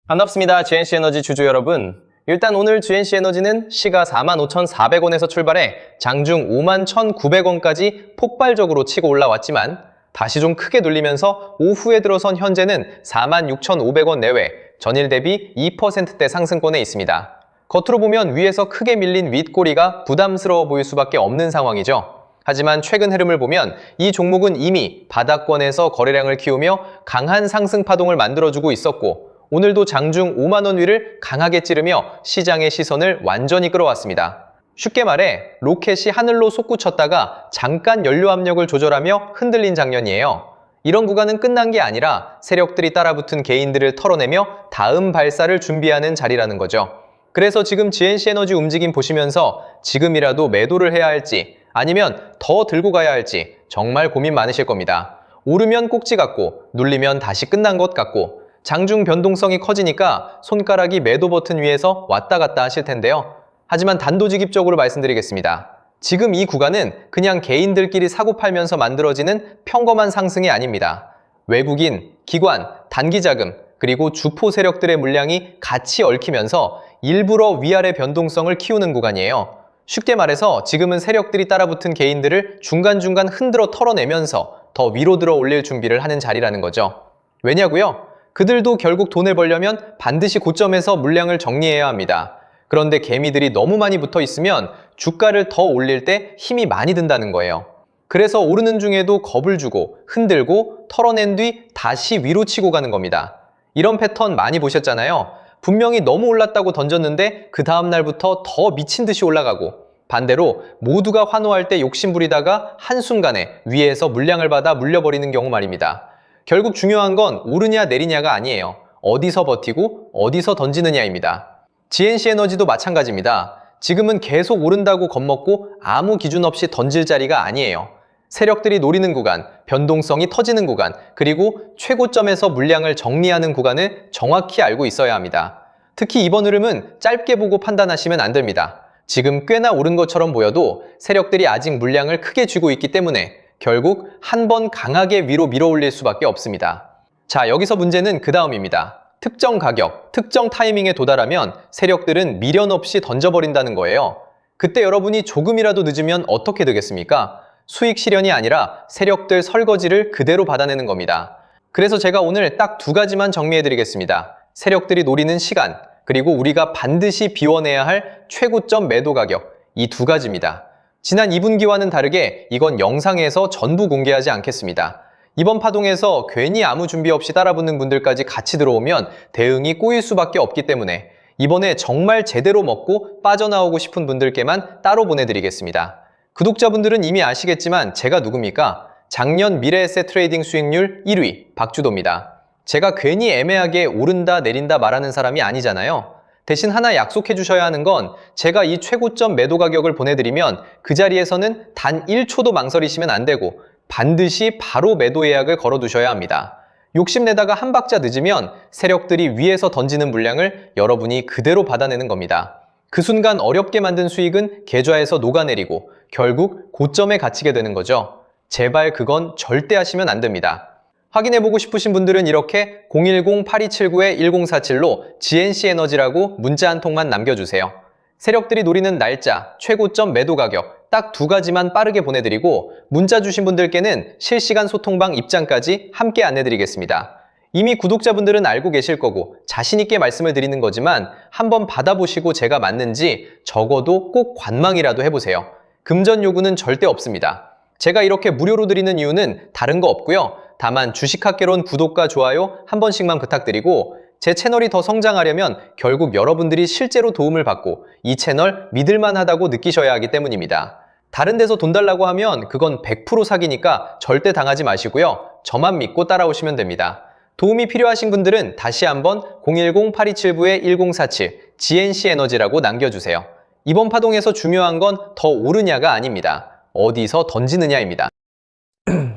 반갑습니다. GNC에너지 주주 여러분. 일단 오늘 GNC에너지는 시가 45,400원에서 출발해 장중 51,900원까지 폭발적으로 치고 올라왔지만 다시 좀 크게 눌리면서 오후에 들어선 현재는 46,500원 내외, 전일 대비 2%대 상승권에 있습니다. 겉으로 보면 위에서 크게 밀린 윗꼬리가 부담스러워 보일 수밖에 없는 상황이죠. 하지만 최근 흐름을 보면 이 종목은 이미 바닥권에서 거래량을 키우며 강한 상승 파동을 만들어주고 있었고 오늘도 장중 5만원 위를 강하게 찌르며 시장의 시선을 완전히 끌어왔습니다. 쉽게 말해 로켓이 하늘로 솟구쳤다가 잠깐 연료 압력을 조절하며 흔들린 장면이에요. 이런 구간은 끝난 게 아니라 세력들이 따라붙은 개인들을 털어내며 다음 발사를 준비하는 자리라는 거죠. 그래서 지금 GNC에너지 움직임 보시면서 지금이라도 매도를 해야 할지 아니면 더 들고 가야 할지 정말 고민 많으실 겁니다. 오르면 꼭지 같고 눌리면 다시 끝난 것 같고 장중 변동성이 커지니까 손가락이 매도 버튼 위에서 왔다 갔다 하실 텐데요. 하지만 단도직입적으로 말씀드리겠습니다. 지금 이 구간은 그냥 개인들끼리 사고 팔면서 만들어지는 평범한 상승이 아닙니다. 외국인, 기관, 단기자금, 그리고 주포 세력들의 물량이 같이 얽히면서 일부러 위아래 변동성을 키우는 구간이에요. 쉽게 말해서 지금은 세력들이 따라붙은 개인들을 중간중간 흔들어 털어내면서 더 위로 들어 올릴 준비를 하는 자리라는 거죠. 왜냐고요? 그들도 결국 돈을 벌려면 반드시 고점에서 물량을 정리해야 합니다. 그런데 개미들이 너무 많이 붙어 있으면 주가를 더 올릴 때 힘이 많이 든다는 거예요. 그래서 오르는 중에도 겁을 주고 흔들고 털어낸 뒤 다시 위로 치고 가는 겁니다. 이런 패턴 많이 보셨잖아요. 분명히 너무 올랐다고 던졌는데 그 다음 날부터 더 미친 듯이 올라가고 반대로 모두가 환호할 때 욕심 부리다가 한순간에 위에서 물량을 받아 물려버리는 경우 말입니다. 결국 중요한 건 오르냐 내리냐가 아니에요. 어디서 버티고 어디서 던지느냐입니다. GNC에너지도 마찬가지입니다. 지금은 계속 오른다고 겁먹고 아무 기준 없이 던질 자리가 아니에요. 세력들이 노리는 구간, 변동성이 터지는 구간, 그리고 최고점에서 물량을 정리하는 구간을 정확히 알고 있어야 합니다. 특히 이번 흐름은 짧게 보고 판단하시면 안 됩니다. 지금 꽤나 오른 것처럼 보여도 세력들이 아직 물량을 크게 쥐고 있기 때문에 결국 한 번 강하게 위로 밀어올릴 수밖에 없습니다. 자, 여기서 문제는 그 다음입니다. 특정 가격, 특정 타이밍에 도달하면 세력들은 미련 없이 던져버린다는 거예요. 그때 여러분이 조금이라도 늦으면 어떻게 되겠습니까? 수익 실현이 아니라 세력들 설거지를 그대로 받아내는 겁니다. 그래서 제가 오늘 딱 두 가지만 정리해드리겠습니다. 세력들이 노리는 시간, 그리고 우리가 반드시 비워내야 할 최고점 매도 가격, 이 두 가지입니다. 지난 2분기와는 다르게 이건 영상에서 전부 공개하지 않겠습니다. 이번 파동에서 괜히 아무 준비 없이 따라붙는 분들까지 같이 들어오면 대응이 꼬일 수밖에 없기 때문에 이번에 정말 제대로 먹고 빠져나오고 싶은 분들께만 따로 보내드리겠습니다. 구독자분들은 이미 아시겠지만 제가 누굽니까? 작년 미래에셋 트레이딩 수익률 1위 박주도입니다. 제가 괜히 애매하게 오른다 내린다 말하는 사람이 아니잖아요. 대신 하나 약속해 주셔야 하는 건 제가 이 최고점 매도 가격을 보내드리면 그 자리에서는 단 1초도 망설이시면 안 되고 반드시 바로 매도 예약을 걸어두셔야 합니다. 욕심내다가 한 박자 늦으면 세력들이 위에서 던지는 물량을 여러분이 그대로 받아내는 겁니다. 그 순간 어렵게 만든 수익은 계좌에서 녹아내리고 결국 고점에 갇히게 되는 거죠. 제발 그건 절대 하시면 안 됩니다. 확인해보고 싶으신 분들은 이렇게 010-8279-1047로 GNC에너지라고 문자 한 통만 남겨주세요. 세력들이 노리는 날짜, 최고점 매도 가격 딱 두 가지만 빠르게 보내드리고 문자 주신 분들께는 실시간 소통방 입장까지 함께 안내드리겠습니다. 이미 구독자분들은 알고 계실 거고 자신있게 말씀을 드리는 거지만 한번 받아보시고 제가 맞는지 적어도 꼭 관망이라도 해보세요. 금전 요구는 절대 없습니다. 제가 이렇게 무료로 드리는 이유는 다른 거 없고요. 다만 주식학개론 구독과 좋아요 한 번씩만 부탁드리고 제 채널이 더 성장하려면 결국 여러분들이 실제로 도움을 받고 이 채널 믿을만하다고 느끼셔야 하기 때문입니다. 다른 데서 돈 달라고 하면 그건 100% 사기니까 절대 당하지 마시고요. 저만 믿고 따라오시면 됩니다. 도움이 필요하신 분들은 다시 한번 010-8279-1047 GNC에너지라고 남겨주세요. 이번 파동에서 중요한 건 더 오르냐가 아닙니다. 어디서 던지느냐입니다.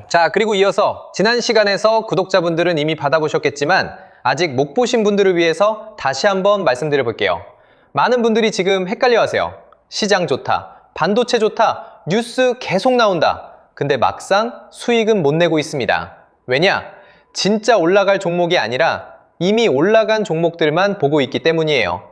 자, 그리고 이어서 지난 시간에서 구독자분들은 이미 받아보셨겠지만 아직 못 보신 분들을 위해서 다시 한번 말씀드려 볼게요. 많은 분들이 지금 헷갈려하세요. 시장 좋다, 반도체 좋다, 뉴스 계속 나온다. 근데 막상 수익은 못 내고 있습니다. 왜냐? 진짜 올라갈 종목이 아니라 이미 올라간 종목들만 보고 있기 때문이에요.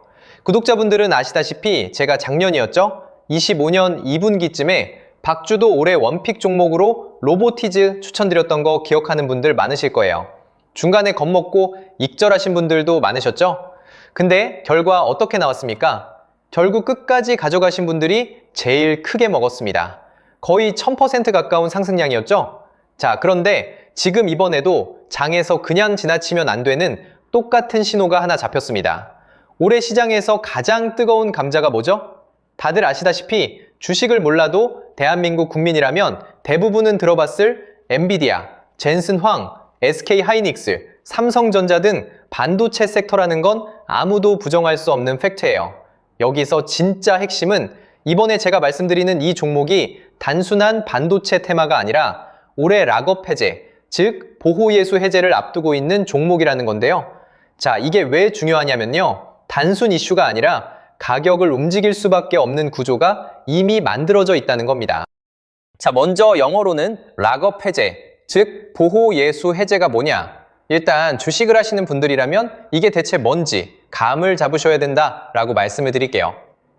구독자분들은 아시다시피 제가 작년이었죠? 25년 2분기쯤에 박주도 올해 원픽 종목으로 로보티즈 추천드렸던 거 기억하는 분들 많으실 거예요. 중간에 겁먹고 익절하신 분들도 많으셨죠? 근데 결과 어떻게 나왔습니까? 결국 끝까지 가져가신 분들이 제일 크게 먹었습니다. 거의 1000% 가까운 상승량이었죠? 자, 그런데 지금 이번에도 장에서 그냥 지나치면 안 되는 똑같은 신호가 하나 잡혔습니다. 올해 시장에서 가장 뜨거운 감자가 뭐죠? 다들 아시다시피 주식을 몰라도 대한민국 국민이라면 대부분은 들어봤을 엔비디아, 젠슨황, SK하이닉스, 삼성전자 등 반도체 섹터라는 건 아무도 부정할 수 없는 팩트예요. 여기서 진짜 핵심은 이번에 제가 말씀드리는 이 종목이 단순한 반도체 테마가 아니라 올해 락업 해제, 즉 보호예수 해제를 앞두고 있는 종목이라는 건데요. 자, 이게 왜 중요하냐면요. 단순 이슈가 아니라 가격을 움직일 수밖에 없는 구조가 이미 만들어져 있다는 겁니다. 자, 먼저 영어로는 락업 해제, 즉 보호예수 해제가 뭐냐? 일단 주식을 하시는 분들이라면 이게 대체 뭔지 감을 잡으셔야 된다라고 말씀을 드릴게요.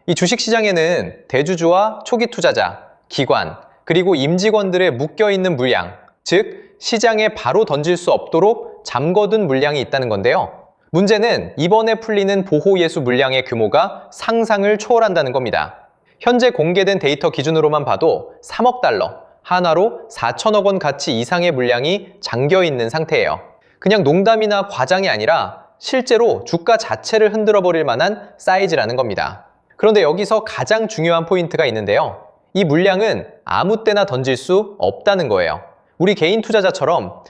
이 주식시장에는 대주주와 초기 투자자, 기관, 그리고 임직원들의 묶여있는 물량, 즉 시장에 바로 던질 수 없도록 잠궈둔 물량이 있다는 건데요. 문제는 이번에 풀리는 보호예수 물량의 규모가 상상을 초월한다는 겁니다. 현재 공개된 데이터 기준으로만 봐도 3억 달러, 하나로 4천억 원 가치 이상의 물량이 잠겨있는 상태예요. 그냥 농담이나 과장이 아니라 실제로 주가 자체를 흔들어버릴 만한 사이즈라는 겁니다. 그런데 여기서 가장 중요한 포인트가 있는데요. 이 물량은 아무 때나 던질 수 없다는 거예요. 우리 개인 투자자처럼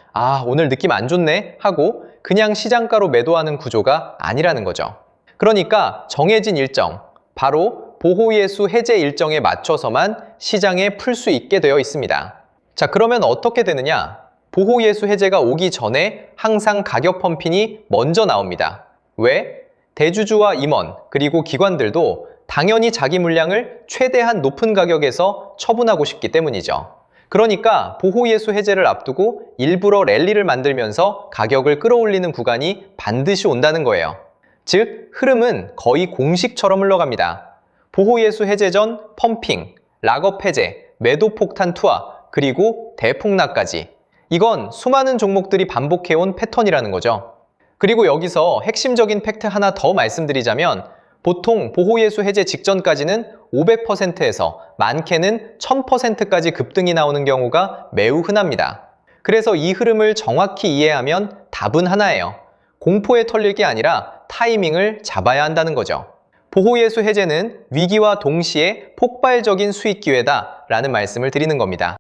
오늘 느낌 안 좋네 하고 그냥 시장가로 매도하는 구조가 아니라는 거죠. 그러니까 정해진 일정, 바로 보호예수 해제 일정에 맞춰서만 시장에 풀 수 있게 되어 있습니다. 자, 그러면 어떻게 되느냐? 보호예수 해제가 오기 전에 항상 가격 펌핑이 먼저 나옵니다. 왜? 대주주와 임원, 그리고 기관들도 당연히 자기 물량을 최대한 높은 가격에서 처분하고 싶기 때문이죠. 그러니까 보호예수 해제를 앞두고 일부러 랠리를 만들면서 가격을 끌어올리는 구간이 반드시 온다는 거예요. 즉, 흐름은 거의 공식처럼 흘러갑니다. 보호예수 해제 전 펌핑, 락업 해제, 매도 폭탄 투하, 그리고 대폭락까지. 이건 수많은 종목들이 반복해온 패턴이라는 거죠. 그리고 여기서 핵심적인 팩트 하나 더 말씀드리자면 보통 보호예수 해제 직전까지는 500%에서 많게는 1000%까지 급등이 나오는 경우가 매우 흔합니다. 그래서 이 흐름을 정확히 이해하면 답은 하나예요. 공포에 털릴 게 아니라 타이밍을 잡아야 한다는 거죠. 보호예수 해제는 위기와 동시에 폭발적인 수익 기회다 라는 말씀을 드리는 겁니다.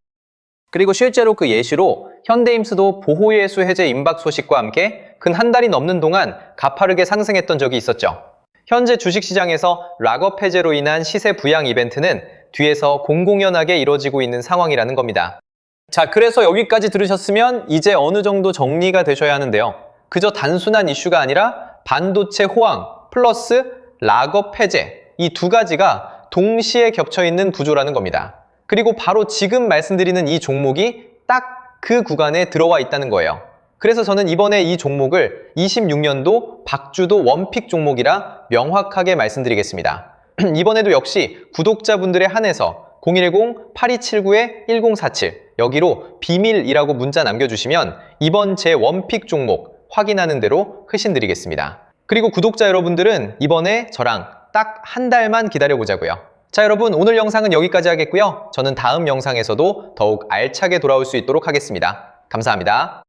그리고 실제로 그 예시로 현대임스도 보호예수 해제 임박 소식과 함께 근 한 달이 넘는 동안 가파르게 상승했던 적이 있었죠. 현재 주식시장에서 락업 해제로 인한 시세 부양 이벤트는 뒤에서 공공연하게 이뤄지고 있는 상황이라는 겁니다. 자, 그래서 여기까지 들으셨으면 이제 어느 정도 정리가 되셔야 하는데요. 그저 단순한 이슈가 아니라 반도체 호황 플러스 락업 해제, 이 두 가지가 동시에 겹쳐있는 구조라는 겁니다. 그리고 바로 지금 말씀드리는 이 종목이 딱 그 구간에 들어와 있다는 거예요. 그래서 저는 이번에 이 종목을 26년도 박주도 원픽 종목이라 명확하게 말씀드리겠습니다. 이번에도 역시 구독자분들에 한해서 010-8279-1047 여기로 비밀이라고 문자 남겨주시면 이번 제 원픽 종목 확인하는 대로 회신드리겠습니다. 그리고 구독자 여러분들은 이번에 저랑 딱 한 달만 기다려보자고요. 자, 여러분, 오늘 영상은 여기까지 하겠고요. 저는 다음 영상에서도 더욱 알차게 돌아올 수 있도록 하겠습니다. 감사합니다.